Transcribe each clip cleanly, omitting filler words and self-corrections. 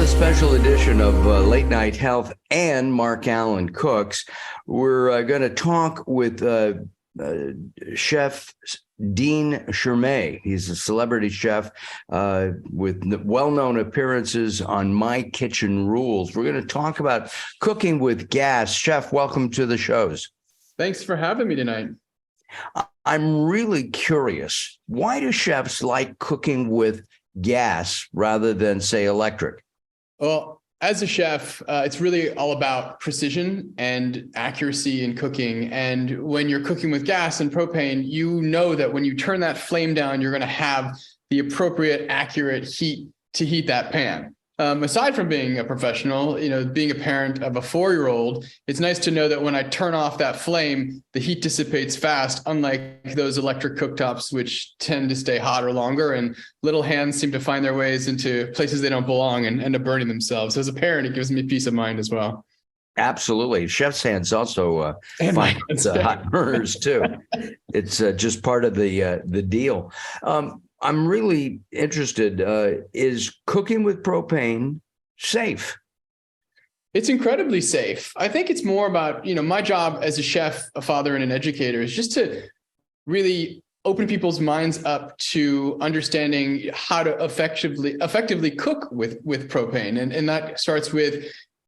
special edition of Late Night Health and mark-alyn-cooks. We're going to talk with Chef Dean-Sheremet. He's a celebrity chef with well-known appearances on My Kitchen Rules. We're going to talk about cooking with gas. Chef, welcome to the shows. Thanks for having me tonight. I'm really curious. Why do chefs like cooking with gas rather than, say, electric? Well, as a chef, it's really all about precision and accuracy in cooking. And when you're cooking with gas and propane, you know that when you turn that flame down, you're going to have the appropriate, accurate heat to heat that pan. Aside from being a professional, being a parent of a 4-year-old, it's nice to know that when I turn off that flame, the heat dissipates fast, unlike those electric cooktops, which tend to stay hotter longer, and little hands seem to find their ways into places they don't belong and end up burning themselves. So as a parent, it gives me peace of mind as well. Absolutely. Chef's hands also find hot burners too. It's just part of the deal. I'm really interested. Is cooking with propane safe? It's incredibly safe. I think it's more about, my job as a chef, a father, and an educator is just to really open people's minds up to understanding how to effectively cook with propane. And that starts with,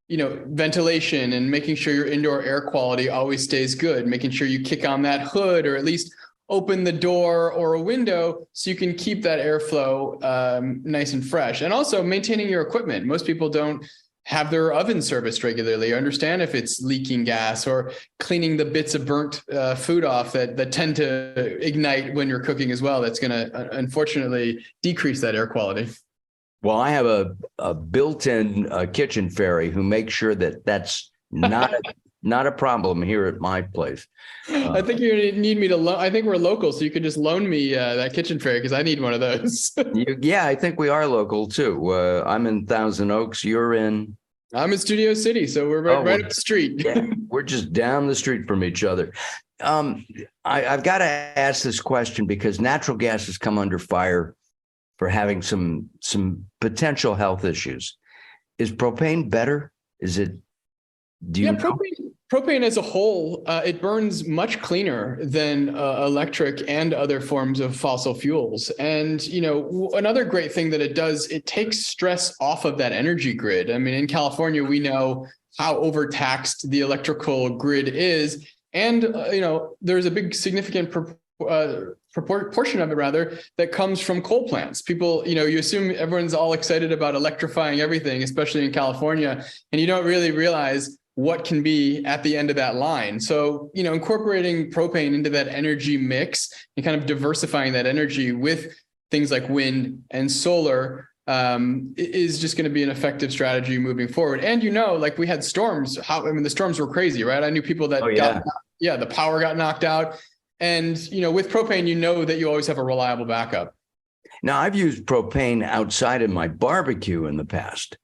ventilation and making sure your indoor air quality always stays good, making sure you kick on that hood or at least open the door or a window so you can keep that airflow nice and fresh. And also maintaining your equipment. Most people don't have their oven serviced regularly, understand if it's leaking gas, or cleaning the bits of burnt food off that tend to ignite when you're cooking as well. That's going to, unfortunately, decrease that air quality. Well, I have a built-in kitchen fairy who makes sure that that's not a problem here at my place. I think you're going to need me to I think we're local, so you could just loan me that kitchen fairy because I need one of those. Yeah, I think we are local too. I'm in Thousand Oaks. You're in? I'm in Studio City, so we're right up the street. Yeah, we're just down the street from each other. I've got to ask this question because natural gas has come under fire for having some potential health issues. Is propane better? Is it? Do you know? Propane as a whole, it burns much cleaner than electric and other forms of fossil fuels. And, another great thing that it does, it takes stress off of that energy grid. I mean, in California, we know how overtaxed the electrical grid is. And, there's a big significant portion of it, rather, that comes from coal plants. People, you assume everyone's all excited about electrifying everything, especially in California, and you don't really realize what can be at the end of that line. So, incorporating propane into that energy mix and kind of diversifying that energy with things like wind and solar is just going to be an effective strategy moving forward. And, like we had storms, the storms were crazy, right? I knew people that the power got knocked out. And, with propane, that you always have a reliable backup. Now, I've used propane outside of my barbecue in the past.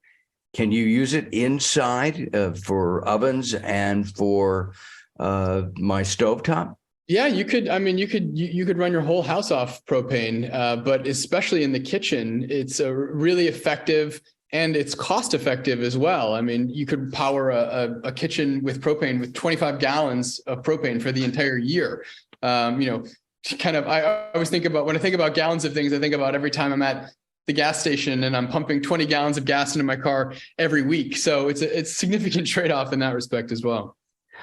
Can you use it inside for ovens and for my stovetop? Yeah, you could. I mean, you could run your whole house off propane, but especially in the kitchen, it's really effective and it's cost effective as well. I mean, you could power a kitchen with propane with 25 gallons of propane for the entire year. I always think about, when I think about gallons of things, I think about every time I'm at the gas station and I'm pumping 20 gallons of gas into my car every week. So it's a significant trade-off in that respect as well.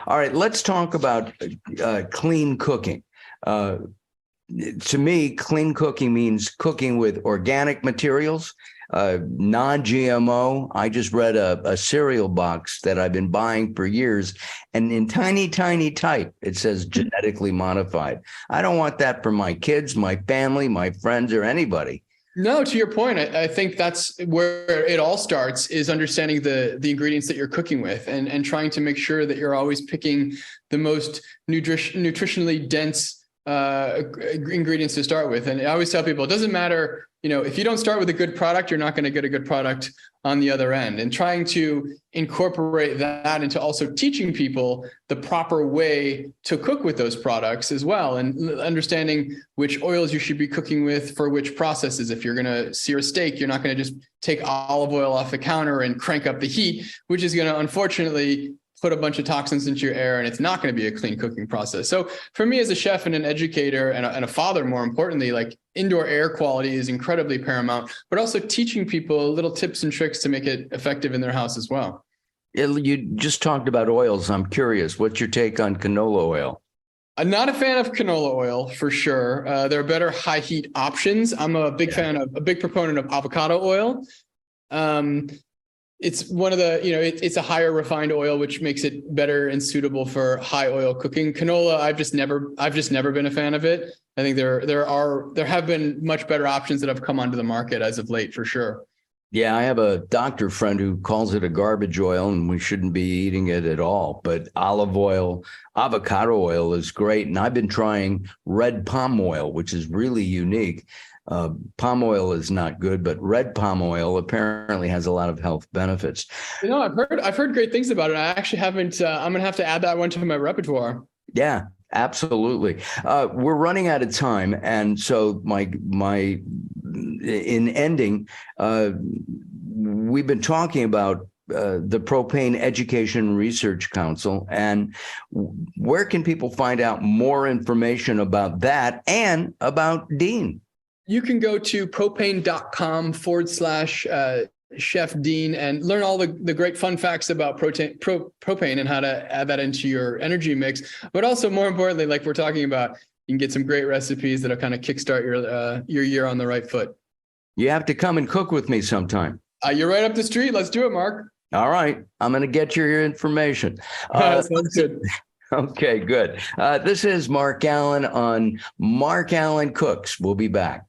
All right, let's talk about clean cooking. To me, clean cooking means cooking with organic materials, non-GMO. I just read a cereal box that I've been buying for years, and in tiny, tiny type, it says genetically modified. I don't want that for my kids, my family, my friends, or anybody. No, to your point, I think that's where it all starts, is understanding the ingredients that you're cooking with and trying to make sure that you're always picking the most nutritionally dense ingredients to start with. And I always tell people, it doesn't matter, if you don't start with a good product, you're not going to get a good product on the other end, and trying to incorporate that into also teaching people the proper way to cook with those products as well, and understanding which oils you should be cooking with for which processes. If you're going to sear a steak, you're not going to just take olive oil off the counter and crank up the heat, which is going to unfortunately put a bunch of toxins into your air, and it's not going to be a clean cooking process. So for me as a chef and an educator and a father, more importantly, like indoor air quality is incredibly paramount, but also teaching people little tips and tricks to make it effective in their house as well. You just talked about oils. I'm curious, what's your take on canola oil? I'm not a fan of canola oil for sure. There are better high heat options. I'm a big proponent of avocado oil. It's one of the, it's a higher refined oil, which makes it better and suitable for high oil cooking. Canola, I've just never been a fan of it. I think there have been much better options that have come onto the market as of late, for sure. Yeah, I have a doctor friend who calls it a garbage oil, and we shouldn't be eating it at all. But olive oil, avocado oil is great. And I've been trying red palm oil, which is really unique. Palm oil is not good, but red palm oil apparently has a lot of health benefits. I've heard great things about it. I actually haven't. I'm gonna have to add that one to my repertoire. Yeah, absolutely. We're running out of time, and so in ending, we've been talking about the Propane Education Research Council, and where can people find out more information about that and about Dean? You can go to propane.com/Chef Dean and learn all the great fun facts about propane and how to add that into your energy mix. But also, more importantly, like we're talking about, you can get some great recipes that'll kind of kickstart your year on the right foot. You have to come and cook with me sometime. You're right up the street. Let's do it, Mark. All right. I'm going to get your information. Sounds good. Okay, good. This is Mark Alyn on Mark-Alyn-Cooks. We'll be back.